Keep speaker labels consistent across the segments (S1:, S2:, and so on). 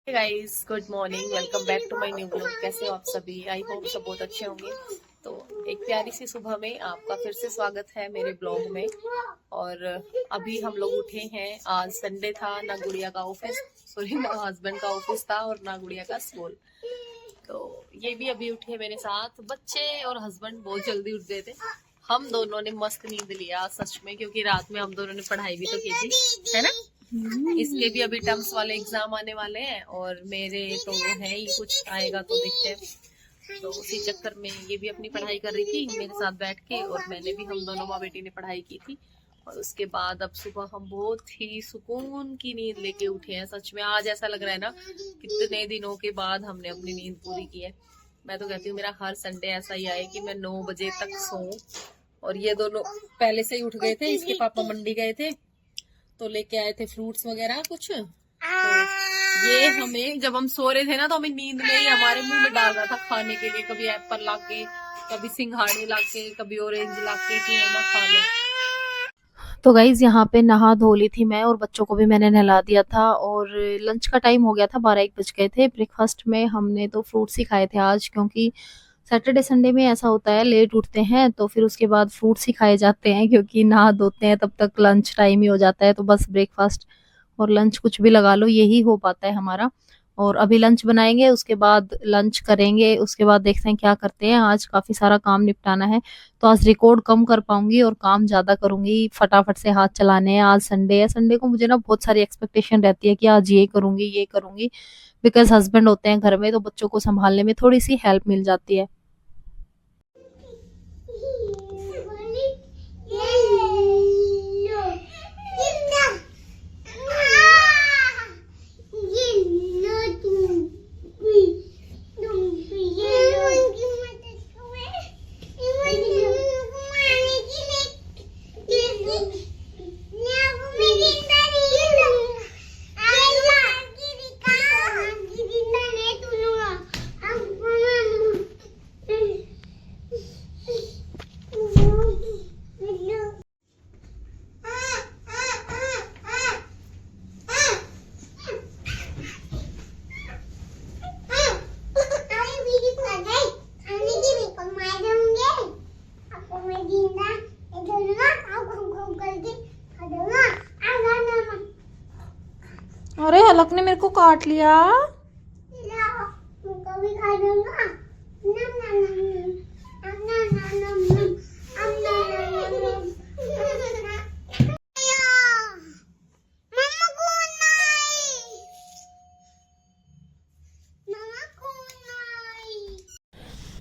S1: Guys, good morning. Welcome back to my new blog. कैसे हो आप सभी? आई होप सब बहुत अच्छे होंगे। तो एक प्यारी सी सुबह में आपका फिर से स्वागत है मेरे ब्लॉग में। और अभी हम लोग उठे हैं। आज संडे था, ना गुड़िया का ऑफिस, सॉरी, ना हस्बैंड का ऑफिस था और ना गुड़िया का स्कूल। तो ये भी अभी उठे मेरे साथ। बच्चे और हस्बैंड बहुत जल्दी उठ गए थे। हम दोनों ने मस्त नींद लिया सच में, क्योंकि रात में हम दोनों ने पढ़ाई भी तो की थी, है ना। इसके भी अभी टर्म्स वाले एग्जाम आने वाले हैं और मेरे तो है ही, कुछ आएगा तो देखते हैं। तो उसी चक्कर में ये भी अपनी पढ़ाई कर रही थी मेरे साथ बैठ के, और मैंने भी, हम दोनों माँ बेटी ने पढ़ाई की थी। और उसके बाद अब सुबह हम बहुत ही सुकून की नींद लेके उठे हैं। सच में आज ऐसा लग रहा है ना, कितने दिनों के बाद हमने अपनी नींद पूरी की है। मैं तो कहती हूँ मेरा हर संडे ऐसा ही आए कि मैं 9 बजे तक सोऊं। और ये दोनों पहले से ही उठ गए थे। इसके पापा मंडी गए थे तो लेके आए थे फ्रूट्स वगैरह कुछ। तो ये हमें, जब हम सो रहे थे ना, तो हमें नींद में ही हमारे मुंह में डाल रहा था खाने के लिए। कभी एप्पल लाके, कभी सिंघाड़े लाके, कभी ऑरेंज लाके कि मम्मा खा लो। तो गाइज यहाँ पे नहा धो ली थी मैं, और बच्चों को भी मैंने नहला दिया था। और लंच का टाइम हो गया था, 12-1 बज गए थे। ब्रेकफास्ट में हमने तो फ्रूट्स ही खाए थे आज, क्योंकि सैटरडे संडे में ऐसा होता है, लेट उठते हैं तो फिर उसके बाद फ्रूट्स ही खाए जाते हैं, क्योंकि नहा धोते हैं तब तक लंच टाइम ही हो जाता है। तो बस ब्रेकफास्ट और लंच कुछ भी लगा लो, यही हो पाता है हमारा। और अभी लंच बनाएंगे, उसके बाद लंच करेंगे, उसके बाद देखते हैं क्या करते हैं। आज काफी सारा काम निपटाना है, तो आज रिकॉर्ड कम कर पाऊंगी और काम ज्यादा करूंगी। फटाफट से हाथ चलाने हैं। आज संडे है, संडे को मुझे ना बहुत सारी एक्सपेक्टेशन रहती है कि आज ये करूंगी ये करूंगी, बिकॉज हस्बैंड होते हैं घर में, तो बच्चों को संभालने में थोड़ी सी हेल्प मिल जाती है। अरे हलक ने मेरे को काट लिया।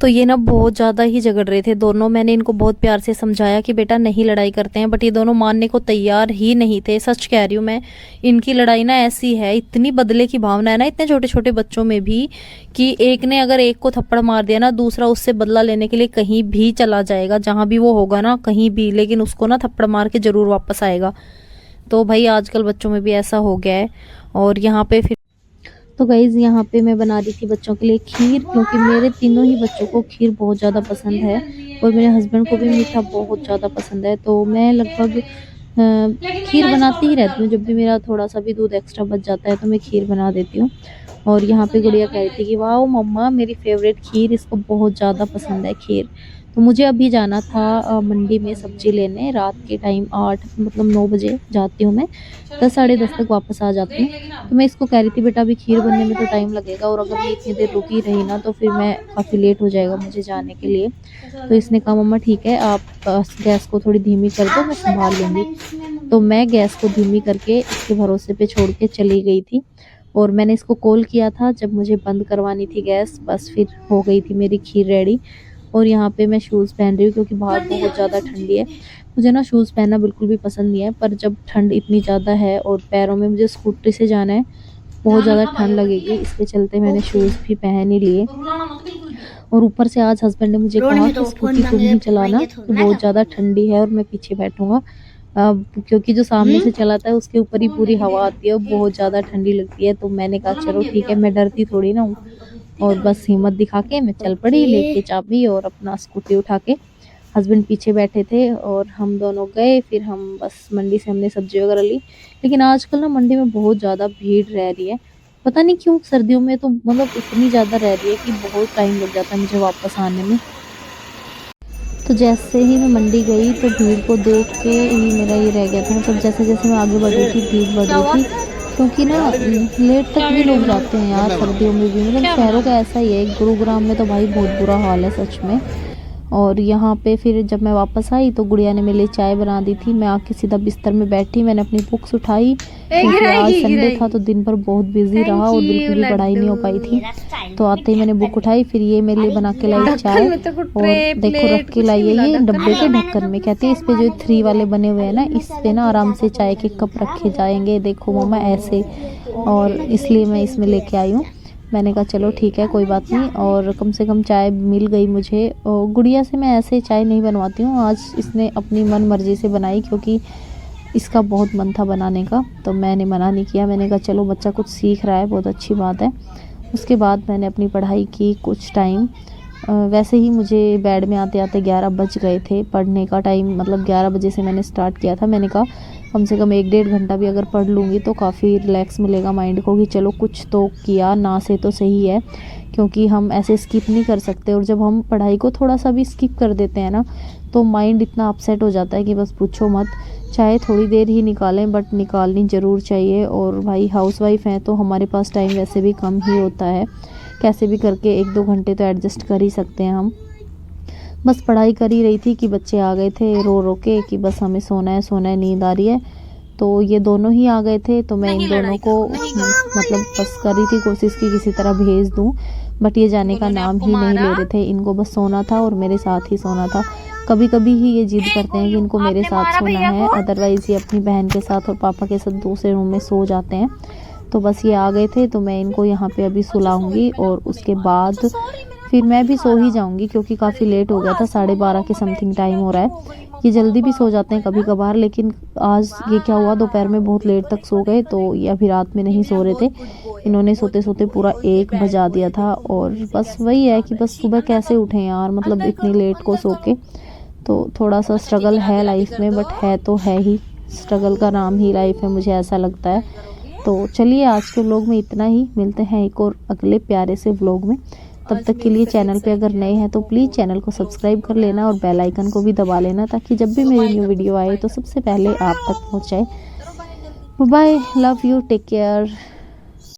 S1: तो ये ना बहुत ज़्यादा ही झगड़ रहे थे दोनों। मैंने इनको बहुत प्यार से समझाया कि बेटा नहीं लड़ाई करते हैं, बट ये दोनों मानने को तैयार ही नहीं थे। सच कह रही हूँ मैं, इनकी लड़ाई ना ऐसी है, इतनी बदले की भावना है ना इतने छोटे छोटे बच्चों में भी, कि एक ने अगर एक को थप्पड़ मार दिया ना, दूसरा उससे बदला लेने के लिए कहीं भी चला जाएगा, जहाँ भी वो होगा ना, कहीं भी, लेकिन उसको ना थप्पड़ मार के जरूर वापस आएगा। तो भाई आजकल बच्चों में भी ऐसा हो गया है। और यहाँ पे फिर तो गाइज यहाँ पे मैं बना रही थी बच्चों के लिए खीर, क्योंकि मेरे तीनों ही बच्चों को खीर बहुत ज़्यादा पसंद है, और मेरे हस्बैंड को भी मीठा बहुत ज़्यादा पसंद है। तो मैं लगभग खीर बनाती ही रहती हूँ। जब भी मेरा थोड़ा सा भी दूध एक्स्ट्रा बच जाता है तो मैं खीर बना देती हूँ। और यहाँ पे गुड़िया कह रही थी कि वाह मम्मा, मेरी फेवरेट खीर, इसको बहुत ज़्यादा पसंद है खीर। तो मुझे अभी जाना था मंडी में सब्जी लेने। रात के टाइम 8 मतलब 9 बजे जाती हूँ मैं, 10 साढ़े 10 तक वापस आ जाती हूँ। तो मैं इसको कह रही थी बेटा अभी खीर बनने में तो टाइम लगेगा, और अगर मैं इतनी देर रुकी रही ना तो फिर मैं काफ़ी लेट हो जाएगा मुझे जाने के लिए। तो इसने कहा मम्मा ठीक है, आप गैस को थोड़ी धीमी कर दो, मैं संभाल लूँगी। तो मैं गैस को धीमी करके इसके भरोसे पे छोड़ के चली गई थी। और मैंने इसको कॉल किया था जब मुझे बंद करवानी थी गैस, बस फिर हो गई थी मेरी खीर रेडी। और यहाँ पे मैं शूज़ पहन रही हूँ, क्योंकि बाहर बहुत ज़्यादा ठंडी है। मुझे ना शूज़ पहनना बिल्कुल भी पसंद नहीं है, पर जब ठंड इतनी ज़्यादा है और पैरों में मुझे स्कूटी से जाना है, बहुत ज़्यादा ठंड लगेगी, इसके चलते मैंने शूज़ भी पहन ही लिए। और ऊपर से आज हस्बैंड ने मुझे कहा कि स्कूटी तुम ही चलाना, तो बहुत ज़्यादा ठंडी है और मैं पीछे बैठूंगा, क्योंकि जो सामने से चलाता है उसके ऊपर ही पूरी हवा आती है और बहुत ज़्यादा ठंडी लगती है। तो मैंने कहा चलो ठीक है, मैं डरती थोड़ी ना हूँ। और बस हिम्मत दिखा के मैं चल पड़ी, लेके चाबी और अपना स्कूटी उठा के। हस्बैंड पीछे बैठे थे और हम दोनों गए। फिर हम बस मंडी से हमने सब्जी वगैरह ली। लेकिन आजकल ना मंडी में बहुत ज़्यादा भीड़ रह रही है, पता नहीं क्यों सर्दियों में तो मतलब इतनी ज़्यादा रह रही है कि बहुत टाइम लग जाता है मुझे वापस आने में। तो जैसे ही मैं मंडी गई तो भीड़ को देख के ही मेरा ये रह गया था, मतलब जैसे जैसे मैं आगे बढ़ रही थी भीड़ बढ़ रही थी, क्योंकि ना लेट तक भी लोग जाते हैं यार सर्दियों में भी, मतलब शहरों का ऐसा ही है। गुरुग्राम में तो भाई बहुत बुरा हाल है सच में। और यहाँ पे फिर जब मैं वापस आई तो गुड़िया ने मेरे लिए चाय बना दी थी। मैं आके सीधा बिस्तर में बैठी, मैंने अपनी बुक्स उठाई क्योंकि आज संडे था तो दिन भर बहुत बिजी रहा और बिल्कुल भी पढ़ाई नहीं हो पाई थी। तो आते ही मैंने बुक उठाई, फिर ये मेरे लिए बना के लाई चाय, और देखो रख के लाई है ये डब्बे के ढक्कन में। कहते हैं इस पे जो 3 वाले बने हुए हैं ना, इस पे ना आराम से चाय के कप रखे जाएंगे, देखो मम्मा ऐसे, और इसलिए मैं इसमें लेके आई हूँ। मैंने कहा चलो ठीक है कोई बात नहीं, और कम से कम चाय मिल गई मुझे। और गुड़िया से मैं ऐसे चाय नहीं बनवाती हूँ, आज इसने अपनी मन मर्जी से बनाई क्योंकि इसका बहुत मन था बनाने का, तो मैंने मना नहीं किया। मैंने कहा चलो बच्चा कुछ सीख रहा है, बहुत अच्छी बात है। उसके बाद मैंने अपनी पढ़ाई की कुछ टाइम। वैसे ही मुझे बेड में आते आते 11 बज गए थे। पढ़ने का टाइम मतलब 11 बजे से मैंने स्टार्ट किया था। मैंने कहा कम से कम 1-1.5 घंटा भी अगर पढ़ लूँगी तो काफ़ी रिलैक्स मिलेगा माइंड को कि चलो कुछ तो किया, ना से तो सही है, क्योंकि हम ऐसे स्किप नहीं कर सकते। और जब हम पढ़ाई को थोड़ा सा भी स्किप कर देते हैं ना तो माइंड इतना अपसेट हो जाता है कि बस पूछो मत। चाहे थोड़ी देर ही निकालें बट निकालनी ज़रूर चाहिए। और भाई हाउसवाइफ हैं तो हमारे पास टाइम वैसे भी कम ही होता है, कैसे भी करके 1-2 घंटे तो एडजस्ट कर ही सकते हैं हम। बस पढ़ाई कर ही रही थी कि बच्चे आ गए थे रो रो के कि बस हमें सोना है, नींद आ रही है। तो ये दोनों ही आ गए थे, तो मैं इन दोनों को मतलब बस कर रही थी कोशिश की किसी तरह भेज दूँ, बट ये जाने का नाम ही नहीं ले रहे थे। इनको बस सोना था और मेरे साथ ही सोना था। कभी कभी ही ये जिद करते हैं कि इनको मेरे साथ सोना है, अदरवाइज़ ये अपनी बहन के साथ और पापा के साथ दूसरे रूम में सो जाते हैं। तो बस ये आ गए थे तो मैं इनको यहाँ पे अभी सुलाऊंगी और उसके बाद फिर मैं भी सो ही जाऊंगी क्योंकि काफ़ी लेट हो गया था, 12:30 के समथिंग टाइम हो रहा है। ये जल्दी भी सो जाते हैं कभी कभार, लेकिन आज ये क्या हुआ दोपहर में बहुत लेट तक सो गए, तो ये अभी रात में नहीं सो रहे थे। इन्होंने सोते सोते पूरा 1 बजा दिया था। और बस वही है कि बस सुबह कैसे उठें यार, मतलब इतनी लेट को सो के। तो थोड़ा सा स्ट्रगल है लाइफ में, बट है तो है ही, स्ट्रगल का नाम ही लाइफ है, मुझे ऐसा लगता है। तो चलिए आज के व्लॉग में इतना ही, मिलते हैं एक और अगले प्यारे से व्लॉग में। तब तक के लिए चैनल पे अगर नए हैं तो प्लीज़ चैनल को सब्सक्राइब कर लेना और बेल आइकन को भी दबा लेना, ताकि जब भी मेरी न्यू वीडियो आए तो सबसे पहले आप तक पहुंच जाए। Bye, love you, take care.